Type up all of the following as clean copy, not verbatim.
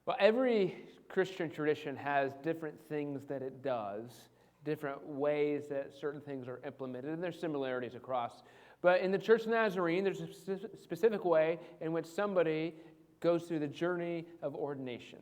Well, every Christian tradition has different things that it does, different ways that certain things are implemented, and there's similarities across. But in the Church of the Nazarene, there's a specific way in which somebody goes through the journey of ordination.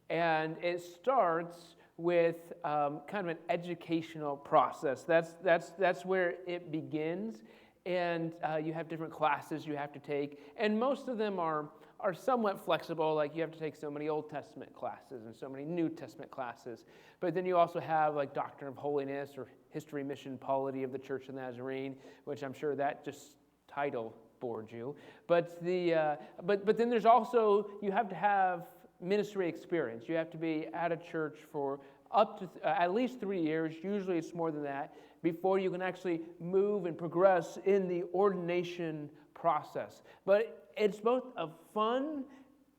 And it starts with kind of an educational process. That's where it begins. And you have different classes you have to take. And most of them are somewhat flexible, like you have to take so many Old Testament classes and so many New Testament classes. But then you also have like Doctrine of Holiness or History, Mission, Polity of the Church of the Nazarene, which I'm sure that just title bored you. But then there's also, you have to have ministry experience. You have to be at a church for up to at least 3 years, usually it's more than that, before you can actually move and progress in the ordination process. But it's both a fun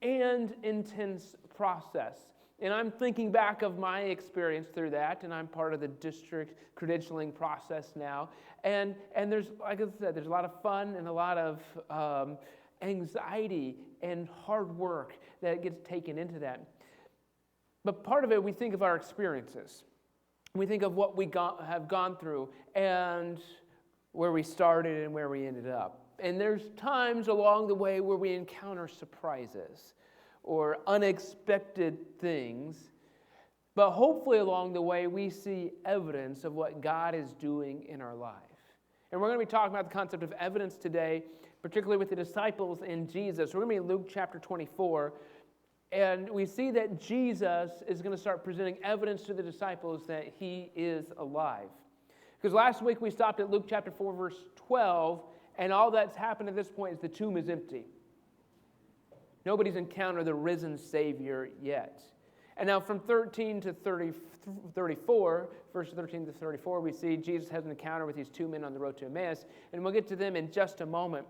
and intense process. And I'm thinking back of my experience through that, and I'm part of the district credentialing process now. And there's, like I said, there's a lot of fun and a lot of anxiety and hard work that gets taken into that. But part of it, we think of our experiences. We think of what we have gone through and where we started and where we ended up. And there's times along the way where we encounter surprises or unexpected things. But hopefully along the way, we see evidence of what God is doing in our life. And we're going to be talking about the concept of evidence today, particularly with the disciples and Jesus. We're going to be in Luke chapter 24. And we see that Jesus is going to start presenting evidence to the disciples that he is alive. Because last week we stopped at Luke chapter 4, verse 12, and all that's happened at this point is the tomb is empty. Nobody's encountered the risen Savior yet. And now from 13 to 34, verse 13 to 34, we see Jesus has an encounter with these two men on the road to Emmaus, and we'll get to them in just a moment.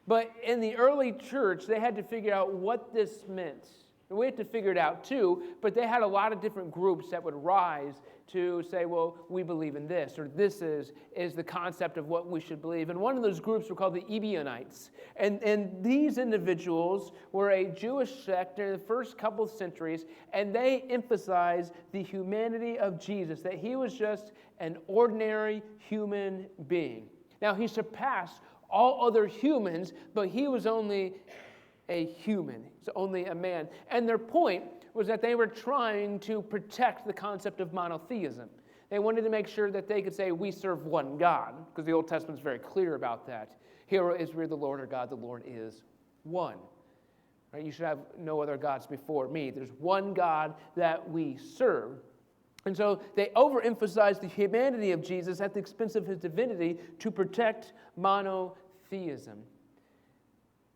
But in the early church, they had to figure out what this meant. And we had to figure it out too, but they had a lot of different groups that would rise to say, well, we believe in this, or this is the concept of what we should believe. And one of those groups were called the Ebionites. And these individuals were a Jewish sect during the first couple of centuries, and they emphasized the humanity of Jesus, that he was just an ordinary human being. Now, he surpassed all other humans, but he was only a human. He's only a man. And their point was that they were trying to protect the concept of monotheism. They wanted to make sure that they could say, we serve one God, because the Old Testament is very clear about that. Hear, O Israel, the Lord our God, the Lord is one. Right? You should have no other gods before me. There's one God that we serve. And so they overemphasized the humanity of Jesus at the expense of his divinity to protect monotheism.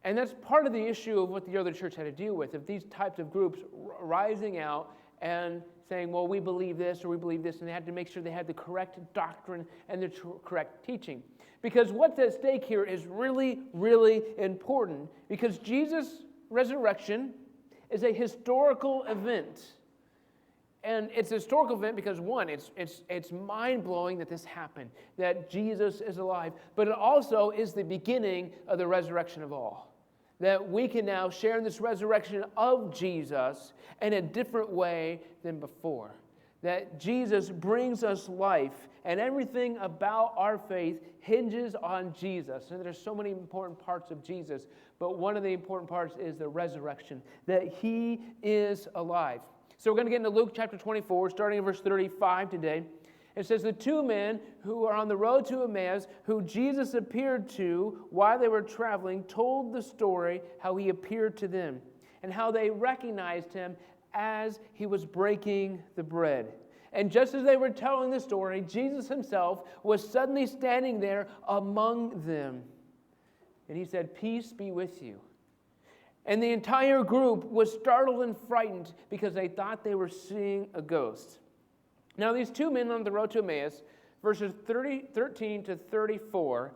And that's part of the issue of what the early church had to deal with, of these types of groups rising out and saying, well, we believe this or we believe this, and they had to make sure they had the correct doctrine and the correct teaching. Because what's at stake here is really, really important, because Jesus' resurrection is a historical event. And it's a historical event because, one, it's mind-blowing that this happened, that Jesus is alive, but it also is the beginning of the resurrection of all. That we can now share in this resurrection of Jesus in a different way than before. That Jesus brings us life, and everything about our faith hinges on Jesus. And there's so many important parts of Jesus, but one of the important parts is the resurrection, that he is alive. So we're going to get into Luke chapter 24, starting in verse 35 today. It says, the two men who are on the road to Emmaus, who Jesus appeared to while they were traveling, told the story how he appeared to them and how they recognized him as he was breaking the bread. And just as they were telling the story, Jesus himself was suddenly standing there among them. And he said, peace be with you. And the entire group was startled and frightened because they thought they were seeing a ghost. Now, these two men on the road to Emmaus, verses 13 to 34,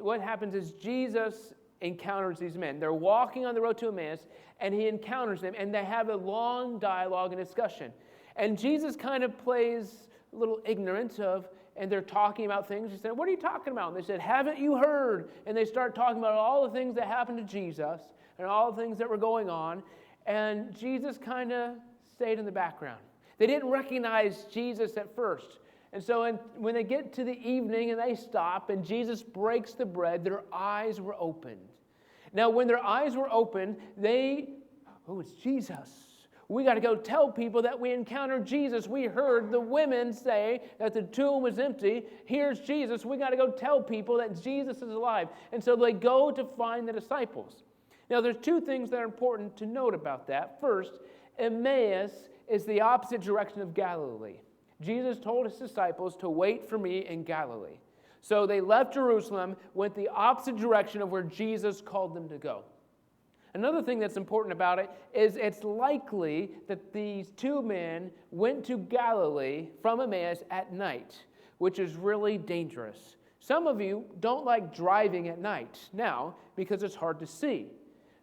what happens is Jesus encounters these men. They're walking on the road to Emmaus, and he encounters them, and they have a long dialogue and discussion. And Jesus kind of plays a little ignorant of, and they're talking about things. He said, what are you talking about? And they said, haven't you heard? And they start talking about all the things that happened to Jesus and all the things that were going on. and Jesus kind of stayed in the background. They didn't recognize Jesus at first. And so when they get to the evening and they stop and Jesus breaks the bread, their eyes were opened. Now, when their eyes were opened, it's Jesus. We got to go tell people that we encountered Jesus. We heard the women say that the tomb was empty. Here's Jesus. We got to go tell people that Jesus is alive. And so they go to find the disciples. Now, there's two things that are important to note about that. First, Emmaus is the opposite direction of Galilee. Jesus told his disciples to wait for me in Galilee. So they left Jerusalem, went the opposite direction of where Jesus called them to go. Another thing that's important about it is it's likely that these two men went to Galilee from Emmaus at night, which is really dangerous. Some of you don't like driving at night now because it's hard to see.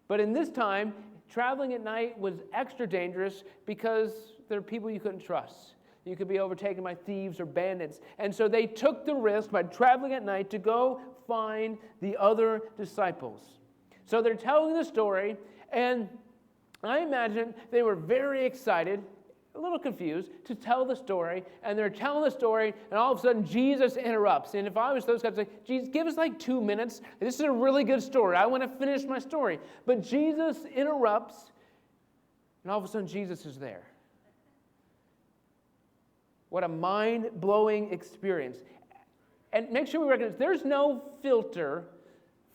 But in this time, traveling at night was extra dangerous because there are people you couldn't trust. You could be overtaken by thieves or bandits. And so they took the risk by traveling at night to go find the other disciples. So they're telling the story, and I imagine they were very excited, a little confused, to tell the story. And they're telling the story, and all of a sudden Jesus interrupts. And if I was those guys, I'd say, Jesus, give us like 2 minutes. This is a really good story. I want to finish my story. But Jesus interrupts, and all of a sudden Jesus is there. What a mind-blowing experience. And make sure we recognize there's no filter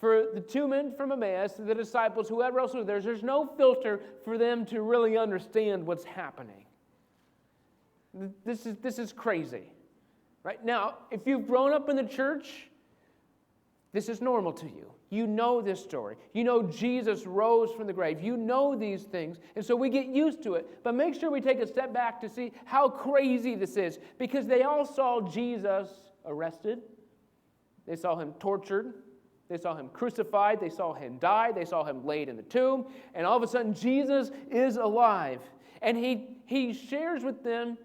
for the two men from Emmaus, the disciples, whoever else was there. There's no filter for them to really understand what's happening. This is crazy. Right? Now, if you've grown up in the church, this is normal to you. You know this story. You know Jesus rose from the grave. You know these things. And so we get used to it. But make sure we take a step back to see how crazy this is. Because they all saw Jesus arrested. They saw him tortured. They saw him crucified. They saw him die. They saw him laid in the tomb. And all of a sudden, Jesus is alive. And he shares with them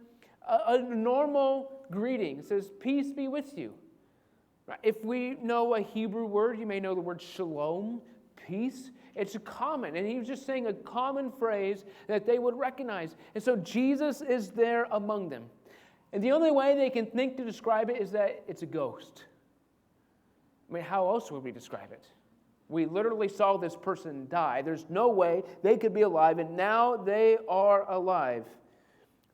a normal greeting. It says, peace be with you. If we know a Hebrew word, you may know the word shalom, peace. It's common, and he was just saying a common phrase that they would recognize. And so Jesus is there among them. And the only way they can think to describe it is that it's a ghost. I mean, how else would we describe it? We literally saw this person die. There's no way they could be alive, and now they are alive.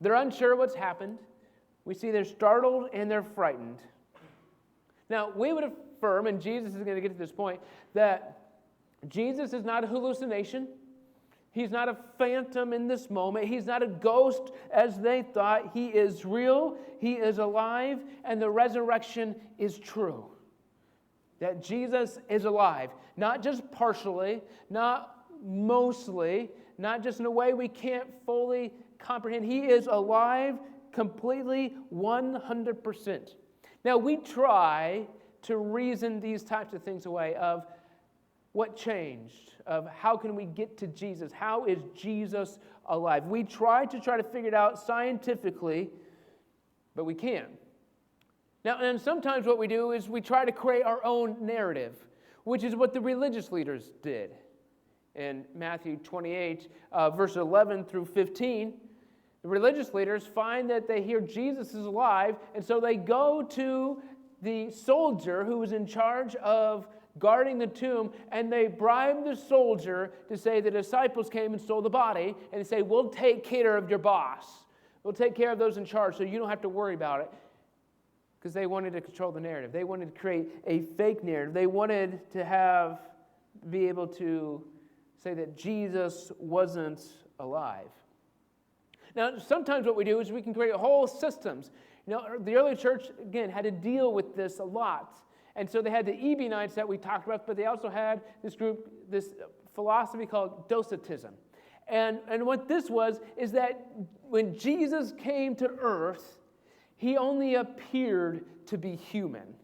They're unsure what's happened. We see they're startled and they're frightened. Now, we would affirm, and Jesus is going to get to this point, that Jesus is not a hallucination. He's not a phantom in this moment. He's not a ghost as they thought. He is real, he is alive, and the resurrection is true. That Jesus is alive, not just partially, not mostly, not just in a way we can't fully comprehend. He is alive completely, 100%. Now, we try to reason these types of things away of what changed, of how can we get to Jesus? How is Jesus alive? We try to figure it out scientifically, but we can't. Now, and sometimes what we do is we try to create our own narrative, which is what the religious leaders did. In Matthew 28, verse 11 through 15, the religious leaders find that they hear Jesus is alive, and so they go to the soldier who was in charge of guarding the tomb, and they bribe the soldier to say the disciples came and stole the body, and they say, we'll take care of your boss. We'll take care of those in charge so you don't have to worry about it. Because they wanted to control the narrative. They wanted to create a fake narrative. They wanted to be able to say that Jesus wasn't alive. Now, sometimes what we do is we can create whole systems. You know, the early church, again, had to deal with this a lot. And so they had the Ebionites that we talked about, but they also had this philosophy called Docetism. And what this was is that when Jesus came to earth, he only appeared to be human.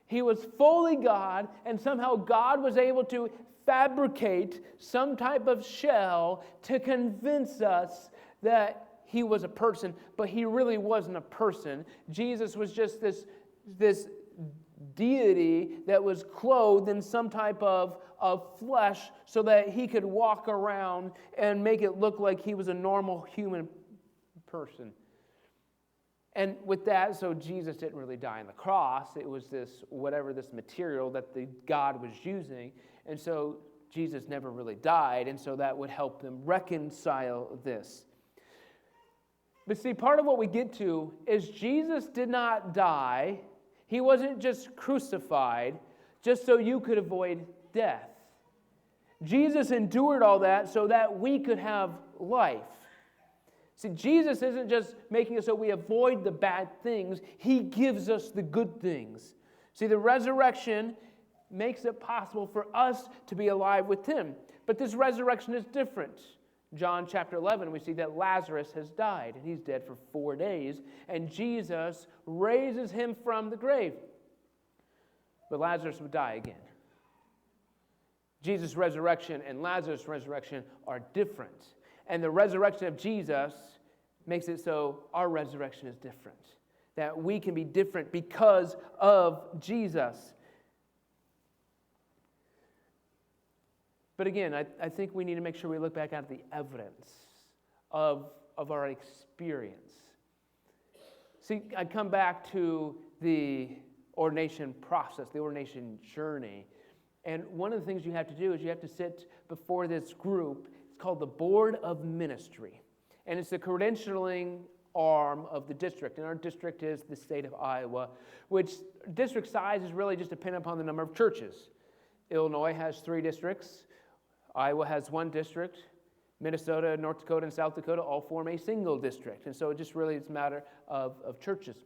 He was fully God, and somehow God was able to fabricate some type of shell to convince us that he was a person, but he really wasn't a person. Jesus was just this deity that was clothed in some type of flesh so that he could walk around and make it look like he was a normal human person. And with that, so Jesus didn't really die on the cross. It was this material that the God was using. And so Jesus never really died, and so that would help them reconcile this. But see, part of what we get to is Jesus did not die. He wasn't just crucified just so you could avoid death. Jesus endured all that so that we could have life. See, Jesus isn't just making it so we avoid the bad things. He gives us the good things. See, the resurrection makes it possible for us to be alive with Him. But this resurrection is different. John chapter 11, we see that Lazarus has died, and he's dead for 4 days, and Jesus raises him from the grave. But Lazarus would die again. Jesus' resurrection and Lazarus' resurrection are different. And the resurrection of Jesus makes it so our resurrection is different. That we can be different because of Jesus. But again, I think we need to make sure we look back at the evidence of our experience. See, I come back to the ordination process, the ordination journey. And one of the things you have to do is you have to sit before this group. It's called the Board of Ministry. And it's the credentialing arm of the district. And our district is the state of Iowa, which district size is really just dependent upon the number of churches. Illinois has 3 districts. Iowa has 1 district. Minnesota, North Dakota, and South Dakota all form a single district. And so it just really is a matter of churches.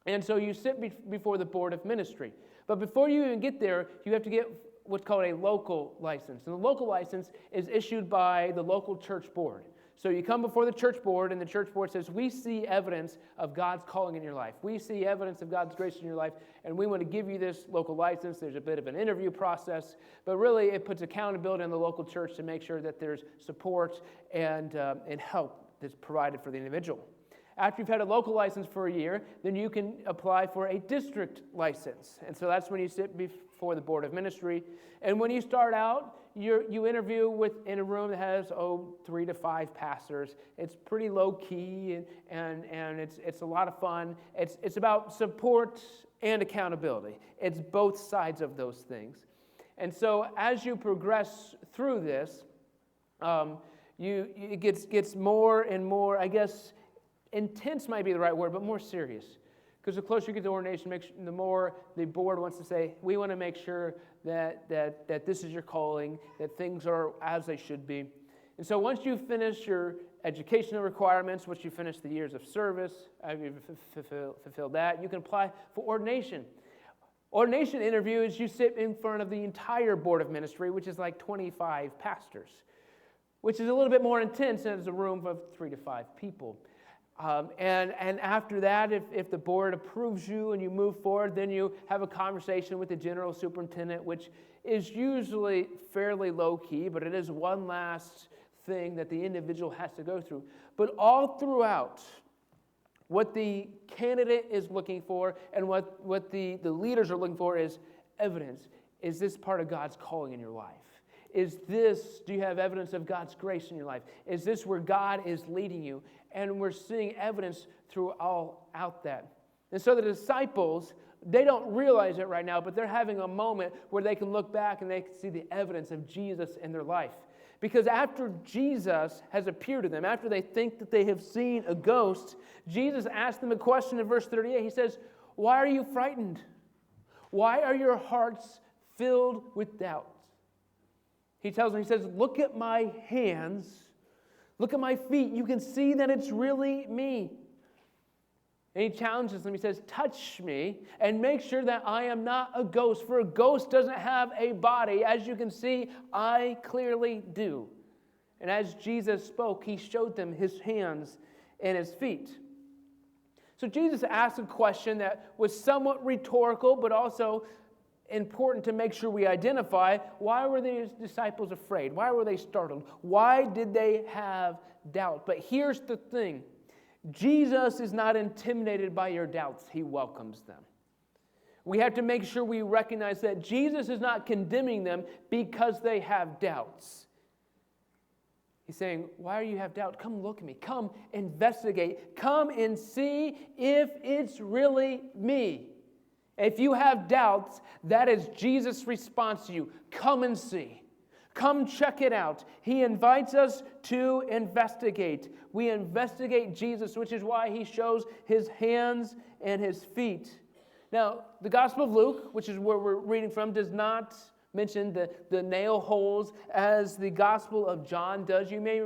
And so you sit before the Board of Ministry. But before you even get there, you have to get what's called a local license. And the local license is issued by the local church board. So you come before the church board, and the church board says, we see evidence of God's calling in your life. We see evidence of God's grace in your life, and we want to give you this local license. There's a bit of an interview process, but really it puts accountability on the local church to make sure that there's support and help that's provided for the individual. After you've had a local license for a year, then you can apply for a district license. And so that's when you sit before the Board of Ministry. And when you start out, you interview in a room that has 3 to 5 pastors. It's pretty low key and it's a lot of fun. It's about support and accountability. It's both sides of those things. And so as you progress through this, it gets more and more, I guess, intense might be the right word, but more serious. Because the closer you get to ordination, the more the board wants to say, we want to make sure that this is your calling, that things are as they should be. And so once you finish your educational requirements, once you finish the years of service, you've fulfilled that, you can apply for ordination. Ordination interview is you sit in front of the entire Board of Ministry, which is like 25 pastors, which is a little bit more intense than it's a room of 3 to 5 people. And after that, if the board approves you and you move forward, then you have a conversation with the general superintendent, which is usually fairly low-key, but it is one last thing that the individual has to go through. But all throughout, what the candidate is looking for and what the leaders are looking for is evidence. Is this part of God's calling in your life? Do you have evidence of God's grace in your life? Is this where God is leading you? And we're seeing evidence throughout that. And so the disciples, they don't realize it right now, but they're having a moment where they can look back and they can see the evidence of Jesus in their life. Because after Jesus has appeared to them, after they think that they have seen a ghost, Jesus asks them a question in verse 38. He says, why are you frightened? Why are your hearts filled with doubt? He tells them, he says, look at my hands. Look at my feet. You can see that it's really me. And he challenges them. He says, touch me and make sure that I am not a ghost. For a ghost doesn't have a body. As you can see, I clearly do. And as Jesus spoke, he showed them his hands and his feet. So Jesus asked a question that was somewhat rhetorical, but also important to make sure we identify. Why were these disciples afraid? Why were they startled? Why did they have doubt? But here's the thing. Jesus is not intimidated by your doubts. He welcomes them. We have to make sure we recognize that Jesus is not condemning them because they have doubts. He's saying, why do you have doubt? Come look at me. Come investigate. Come and see if it's really me. If you have doubts, that is Jesus' response to you. Come and see. Come check it out. He invites us to investigate. We investigate Jesus, which is why he shows his hands and his feet. Now, the Gospel of Luke, which is where we're reading from, does not mention the nail holes as the Gospel of John does. You may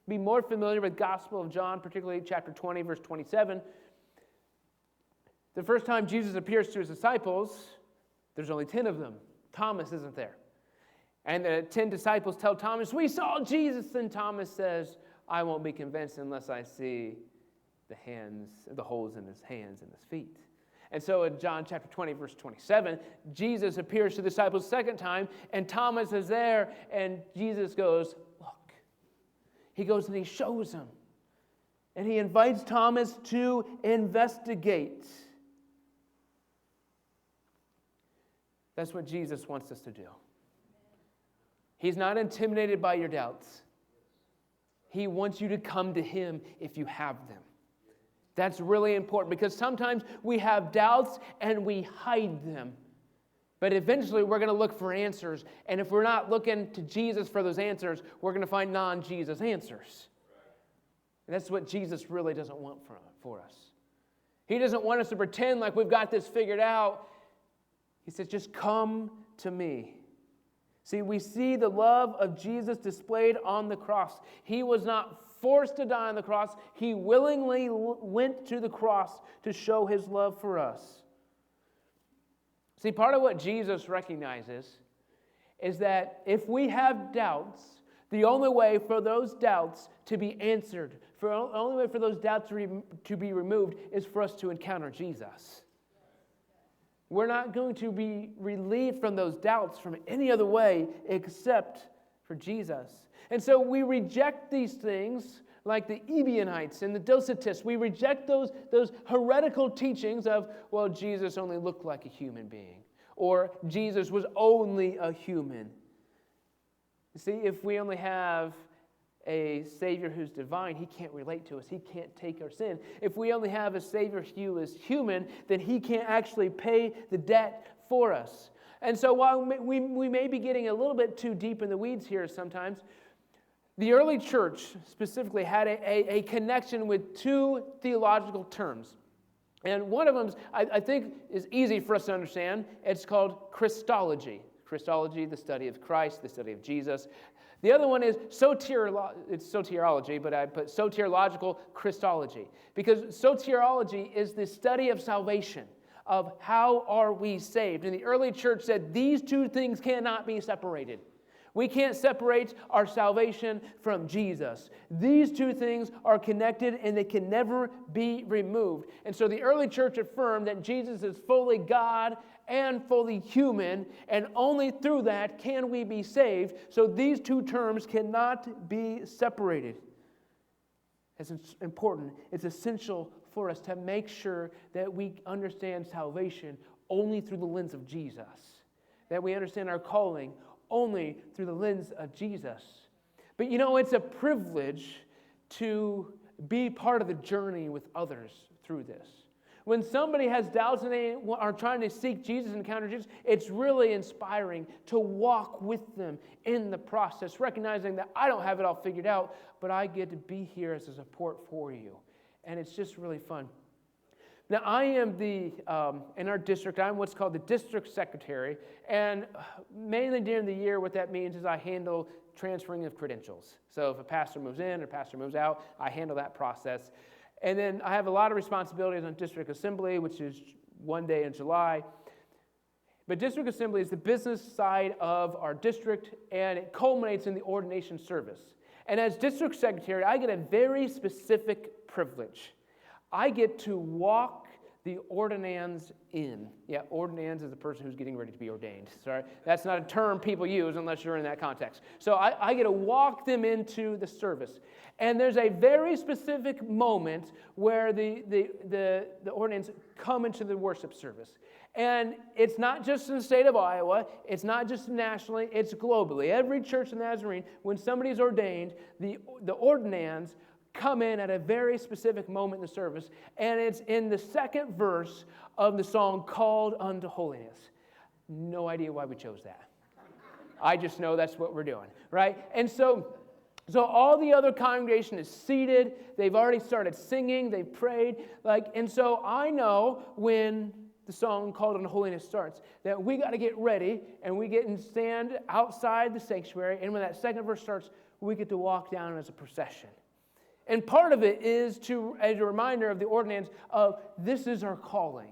be more familiar with Gospel of John, particularly chapter 20, verse 27. The first time Jesus appears to his disciples, there's only 10 of them. Thomas isn't there. And the 10 disciples tell Thomas, we saw Jesus. And Thomas says, I won't be convinced unless I see the holes in his hands and his feet. And so in John chapter 20, verse 27, Jesus appears to the disciples a second time, and Thomas is there, and Jesus goes, look. He goes and he shows him. And he invites Thomas to investigate. That's what Jesus wants us to do. He's not intimidated by your doubts. He wants you to come to him if you have them. That's really important because sometimes we have doubts and we hide them. But eventually we're going to look for answers. And if we're not looking to Jesus for those answers, we're going to find non-Jesus answers. And that's what Jesus really doesn't want for us. He doesn't want us to pretend like we've got this figured out. He says, just come to me. See, we see the love of Jesus displayed on the cross. He was not forced to die on the cross. He willingly went to the cross to show his love for us. See, part of what Jesus recognizes is that if we have doubts, the only way for those doubts to be answered, the only way for those doubts to be removed is for us to encounter Jesus. We're not going to be relieved from those doubts from any other way except for Jesus. And so we reject these things like the Ebionites and the Docetists. We reject those heretical teachings of, well, Jesus only looked like a human being, or Jesus was only a human. You see, if we only have a Savior who's divine, he can't relate to us. He can't take our sin. If we only have a Savior who is human, then he can't actually pay the debt for us. And so while we may be getting a little bit too deep in the weeds here sometimes, the early church specifically had a connection with two theological terms. And one of them, I think, is easy for us to understand. It's called Christology. Christology, the study of Christ, the study of Jesus. The other one is soteriology, but I put soteriological Christology. Because soteriology is the study of salvation, of how are we saved. And the early church said these two things cannot be separated. We can't separate our salvation from Jesus. These two things are connected and they can never be removed. And so the early church affirmed that Jesus is fully God and fully human, and only through that can we be saved. So these two terms cannot be separated. It's important. It's essential for us to make sure that we understand salvation only through the lens of Jesus, that we understand our calling only through the lens of Jesus. But you know, it's a privilege to be part of the journey with others through this. When somebody has doubts and they are trying to seek Jesus and encounter Jesus, it's really inspiring to walk with them in the process, recognizing that I don't have it all figured out, but I get to be here as a support for you. And it's just really fun. Now, I am in our district, I'm what's called the district secretary, and mainly during the year, what that means is I handle transferring of credentials. So if a pastor moves in or a pastor moves out, I handle that process. And then I have a lot of responsibilities on district assembly, which is one day in July. But district assembly is the business side of our district, and it culminates in the ordination service. And as district secretary, I get a very specific privilege. I get to walk the ordinands in. Yeah, ordinands is the person who's getting ready to be ordained. Sorry, that's not a term people use unless you're in that context. So I get to walk them into the service. And there's a very specific moment where the ordinands come into the worship service. And it's not just in the state of Iowa, it's not just nationally, it's globally. Every church in the Nazarene, when somebody's ordained, the ordinands come in at a very specific moment in the service, and it's in the second verse of the song Called Unto Holiness. No idea why we chose that. I just know that's what we're doing, right? And so all the other congregation is seated. They've already started singing. They've prayed. And so I know when the song Called Unto Holiness starts that we got to get ready, and we get and stand outside the sanctuary. And when that second verse starts, we get to walk down as a procession. And part of it is as a reminder of the ordinance of this is our calling.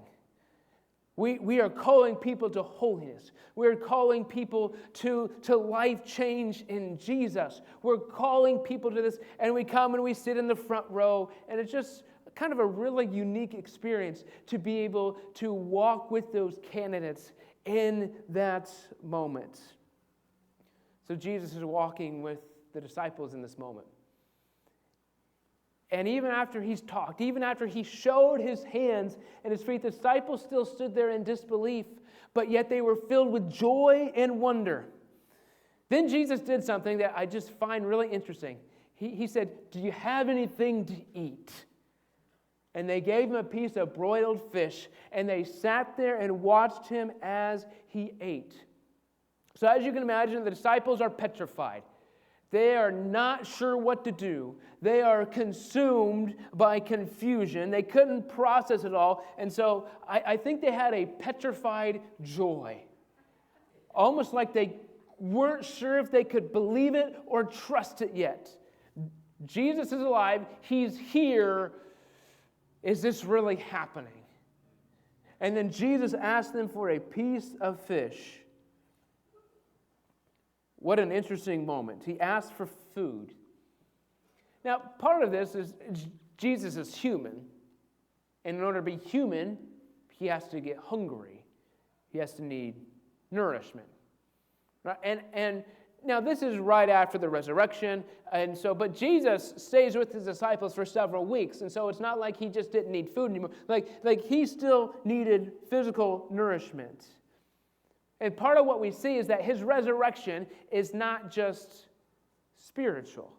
We are calling people to holiness. We're calling people to life change in Jesus. We're calling people to this, and we come and we sit in the front row, and it's just kind of a really unique experience to be able to walk with those candidates in that moment. So Jesus is walking with the disciples in this moment. And even after he's talked, even after he showed his hands and his feet, the disciples still stood there in disbelief, but yet they were filled with joy and wonder. Then Jesus did something that I just find really interesting. He said, "Do you have anything to eat?" And they gave him a piece of broiled fish, and they sat there and watched him as he ate. So as you can imagine, the disciples are petrified. They are not sure what to do. They are consumed by confusion. They couldn't process it all. And so I think they had a petrified joy. Almost like they weren't sure if they could believe it or trust it yet. Jesus is alive. He's here. Is this really happening? And then Jesus asked them for a piece of fish. What an interesting moment. He asked for food. Now, part of this is Jesus is human. And in order to be human, he has to get hungry. He has to need nourishment. Right? And now this is right after the resurrection. But Jesus stays with his disciples for several weeks. And so it's not like he just didn't need food anymore. Like he still needed physical nourishment. And part of what we see is that his resurrection is not just spiritual.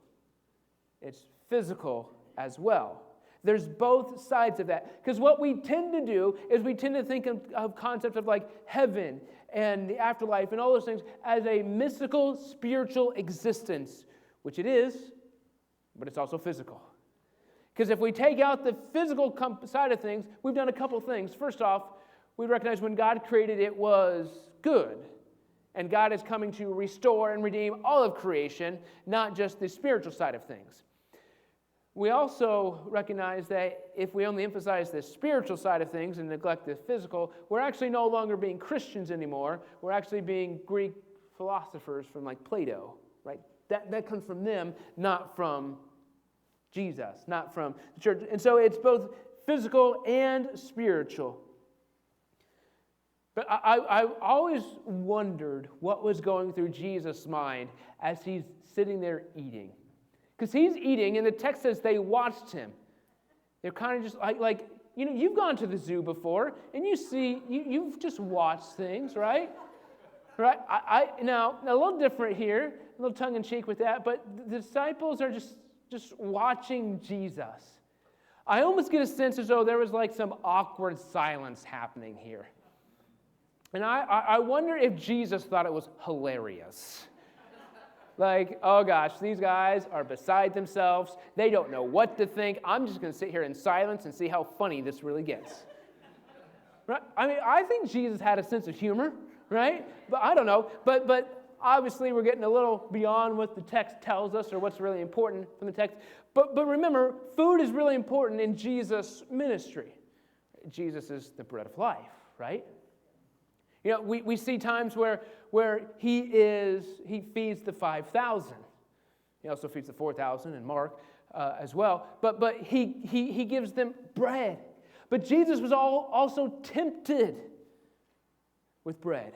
It's physical as well. There's both sides of that. Because what we tend to do is we tend to think of concepts of like heaven and the afterlife and all those things as a mystical, spiritual existence, which it is, but it's also physical. Because if we take out the physical side of things, we've done a couple things. First off, we recognize when God created it was good. And God is coming to restore and redeem all of creation, not just the spiritual side of things. We also recognize that if we only emphasize the spiritual side of things and neglect the physical, we're actually no longer being Christians anymore. We're actually being Greek philosophers from like Plato, right? That comes from them, not from Jesus, not from the church. And so it's both physical and spiritual. But I always wondered what was going through Jesus' mind as he's sitting there eating. Because he's eating, and the text says they watched him. They're kind of just like you've gone to the zoo before, and you've just watched things, right? Right? Now, a little different here, a little tongue-in-cheek with that, but the disciples are just watching Jesus. I almost get a sense as though there was like some awkward silence happening here. And I wonder if Jesus thought it was hilarious. Like, oh gosh, these guys are beside themselves. They don't know what to think. I'm just going to sit here in silence and see how funny this really gets. Right? I mean, I think Jesus had a sense of humor, right? But I don't know. But obviously we're getting a little beyond what the text tells us or what's really important from the text. But remember, food is really important in Jesus' ministry. Jesus is the bread of life, right? You know, we see times where he feeds the 5,000. He also feeds the 4,000 in Mark as well. But he gives them bread. But Jesus was also tempted with bread.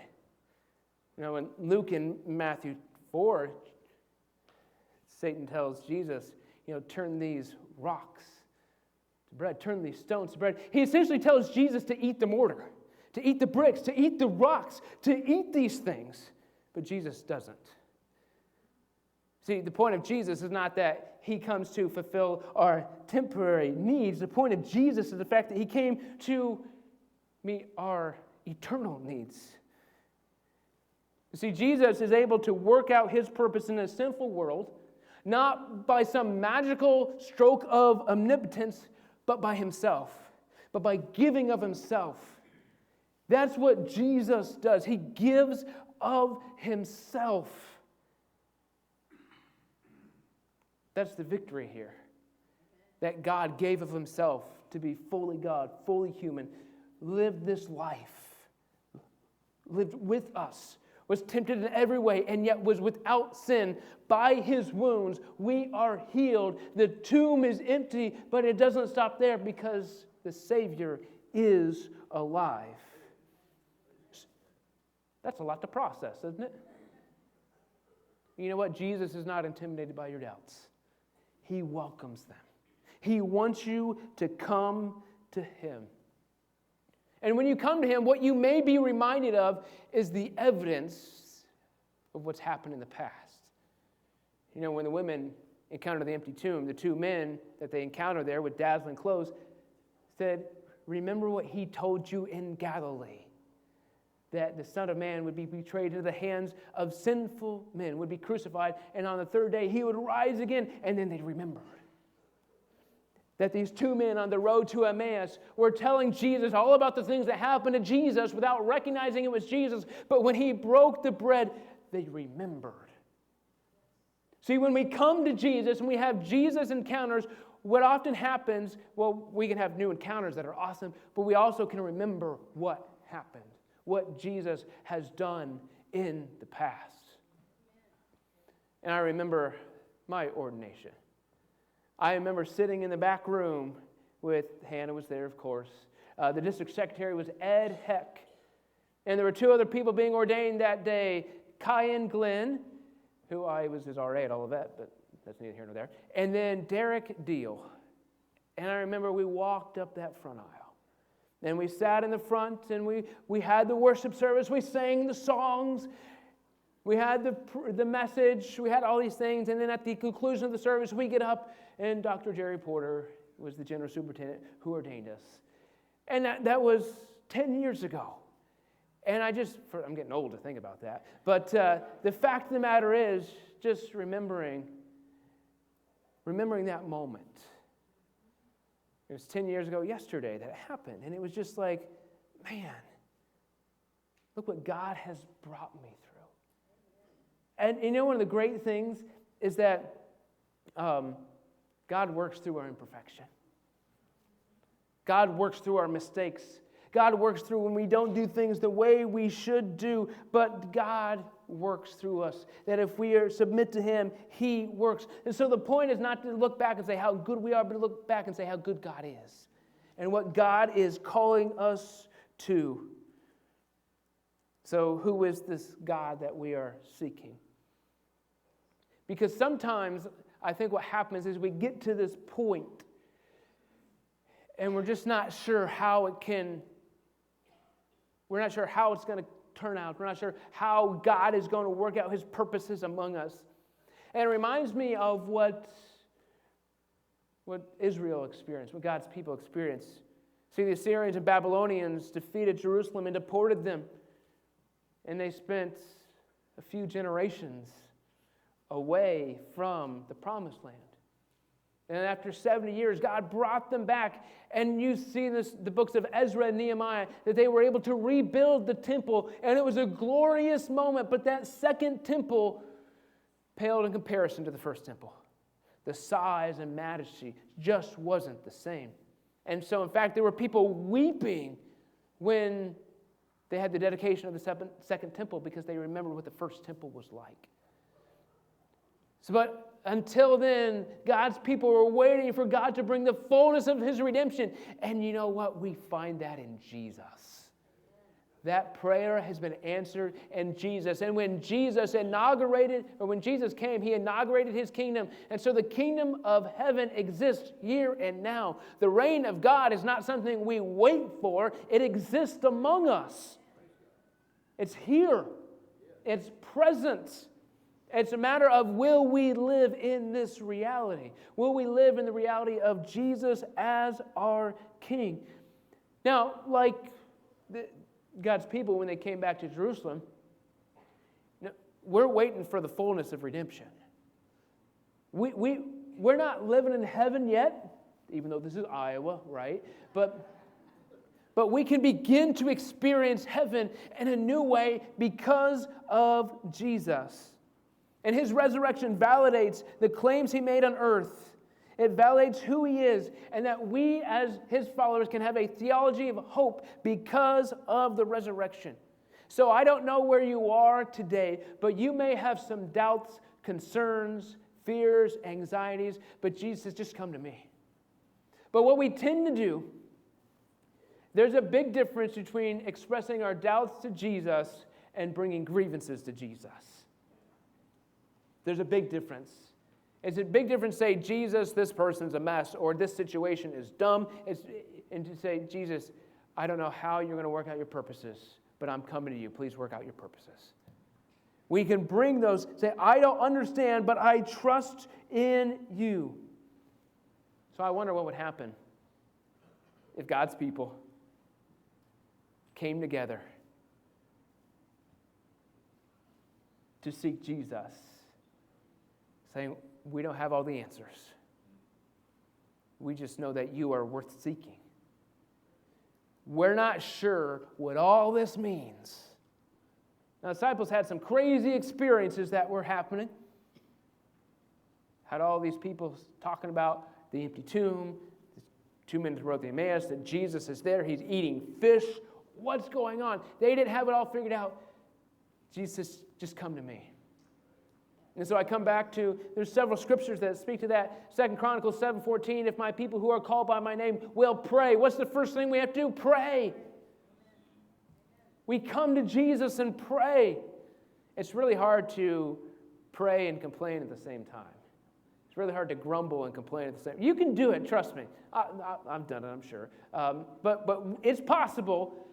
You know, in Luke and Matthew 4, Satan tells Jesus, turn these rocks to bread, turn these stones to bread. He essentially tells Jesus to eat the mortar, to eat the bricks, to eat the rocks, to eat these things. But Jesus doesn't. See, the point of Jesus is not that he comes to fulfill our temporary needs. The point of Jesus is the fact that he came to meet our eternal needs. You see, Jesus is able to work out his purpose in a sinful world, not by some magical stroke of omnipotence, but by himself, but by giving of himself. That's what Jesus does. He gives of himself. That's the victory here. That God gave of himself to be fully God, fully human, lived this life, lived with us, was tempted in every way, and yet was without sin. By his wounds, we are healed. The tomb is empty, but it doesn't stop there because the Savior is alive. That's a lot to process, isn't it? You know what? Jesus is not intimidated by your doubts. He welcomes them. He wants you to come to him. And when you come to him, what you may be reminded of is the evidence of what's happened in the past. You know, when the women encountered the empty tomb, the two men that they encountered there with dazzling clothes said, "Remember what he told you in Galilee, that the Son of Man would be betrayed into the hands of sinful men, would be crucified, and on the third day he would rise again." And then they remembered that these two men on the road to Emmaus were telling Jesus all about the things that happened to Jesus without recognizing it was Jesus. But when he broke the bread, they remembered. See, when we come to Jesus and we have Jesus encounters, what often happens, well, we can have new encounters that are awesome, but we also can remember what happened, what Jesus has done in the past. And I remember my ordination. I remember sitting in the back room with, Hannah was there, of course. The district secretary was Ed Heck. And there were two other people being ordained that day, Kyan Glenn, who I was his RA at Olivet, but that's neither here nor there, and then Derek Deal. And I remember we walked up that front aisle. And we sat in the front, and we had the worship service. We sang the songs. We had the message. We had all these things. And then at the conclusion of the service, we get up, and Dr. Jerry Porter was the general superintendent who ordained us. And that was 10 years ago. And I'm getting old to think about that. But the fact of the matter is, just remembering that moment. It was 10 years ago yesterday that it happened. And it was just like, man, look what God has brought me through. And you know, one of the great things is that God works through our imperfection. God works through our mistakes. God works through when we don't do things the way we should do, but God works through us. That if we submit to him, he works. And so the point is not to look back and say how good we are, but to look back and say how good God is and what God is calling us to. So who is this God that we are seeking? Because sometimes I think what happens is we get to this point and we're just not sure how we're not sure how it's going to turn out. We're not sure how God is going to work out his purposes among us. And it reminds me of what Israel experienced, what God's people experienced. See, the Assyrians and Babylonians defeated Jerusalem and deported them. And they spent a few generations away from the promised land. And after 70 years, God brought them back. And you see the books of Ezra and Nehemiah, that they were able to rebuild the temple. And it was a glorious moment. But that second temple paled in comparison to the first temple. The size and majesty just wasn't the same. And so, in fact, there were people weeping when they had the dedication of the second temple because they remembered what the first temple was like. So, but until then, God's people were waiting for God to bring the fullness of His redemption. And you know what? We find that in Jesus. That prayer has been answered in Jesus. And when Jesus came, He inaugurated His kingdom. And so the kingdom of heaven exists here and now. The reign of God is not something we wait for. It exists among us. It's here. It's present. It's a matter of, will we live in this reality? Will we live in the reality of Jesus as our King? Now, like God's people when they came back to Jerusalem, we're waiting for the fullness of redemption. We're not living in heaven yet, even though this is Iowa, right? But we can begin to experience heaven in a new way because of Jesus. And His resurrection validates the claims He made on earth. It validates who He is, and that we as His followers can have a theology of hope because of the resurrection. So I don't know where you are today, but you may have some doubts, concerns, fears, anxieties, but Jesus says, just come to me. But what we tend to do, there's a big difference between expressing our doubts to Jesus and bringing grievances to Jesus. There's a big difference. It's a big difference to say, Jesus, this person's a mess, or this situation is dumb, and to say, Jesus, I don't know how you're going to work out your purposes, but I'm coming to you. Please work out your purposes. We can bring those, say, I don't understand, but I trust in you. So I wonder what would happen if God's people came together to seek Jesus, saying, we don't have all the answers. We just know that you are worth seeking. We're not sure what all this means. Now, the disciples had some crazy experiences that were happening. Had all these people talking about the empty tomb, the 2 minutes road to Emmaus, that Jesus is there, He's eating fish. What's going on? They didn't have it all figured out. Jesus, just come to me. And so I come back to, there's several scriptures that speak to that. 2 Chronicles 7:14, if my people who are called by my name will pray. What's the first thing we have to do? Pray. We come to Jesus and pray. It's really hard to pray and complain at the same time. It's really hard to grumble and complain at the same time. You can do it, trust me. I've done it, I'm sure. But it's possible.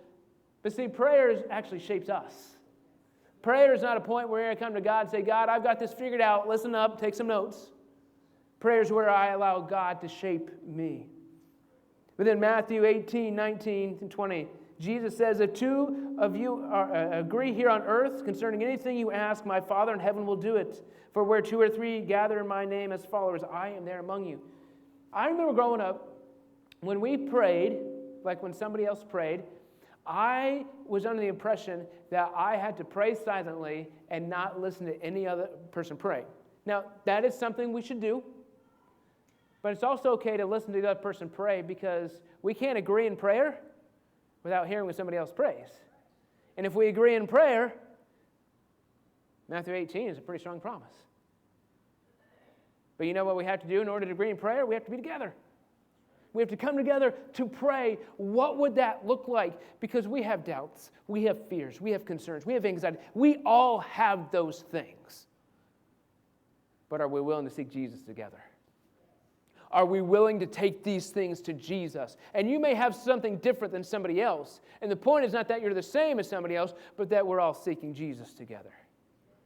But see, prayer actually shapes us. Prayer is not a point where I come to God and say, God, I've got this figured out. Listen up, take some notes. Prayer is where I allow God to shape me. But then Matthew 18, 19, and 20, Jesus says, if two of you agree here on earth concerning anything you ask, my Father in heaven will do it. For where 2 or 3 gather in my name as followers, I am there among you. I remember growing up, when we prayed, like when somebody else prayed, I was under the impression that I had to pray silently and not listen to any other person pray. Now, that is something we should do, but it's also okay to listen to the other person pray because we can't agree in prayer without hearing what somebody else prays. And if we agree in prayer, Matthew 18 is a pretty strong promise. But you know what we have to do in order to agree in prayer? We have to be together. We have to come together to pray. What would that look like? Because we have doubts, we have fears, we have concerns, we have anxiety. We all have those things. But are we willing to seek Jesus together? Are we willing to take these things to Jesus? And you may have something different than somebody else. And the point is not that you're the same as somebody else, but that we're all seeking Jesus together.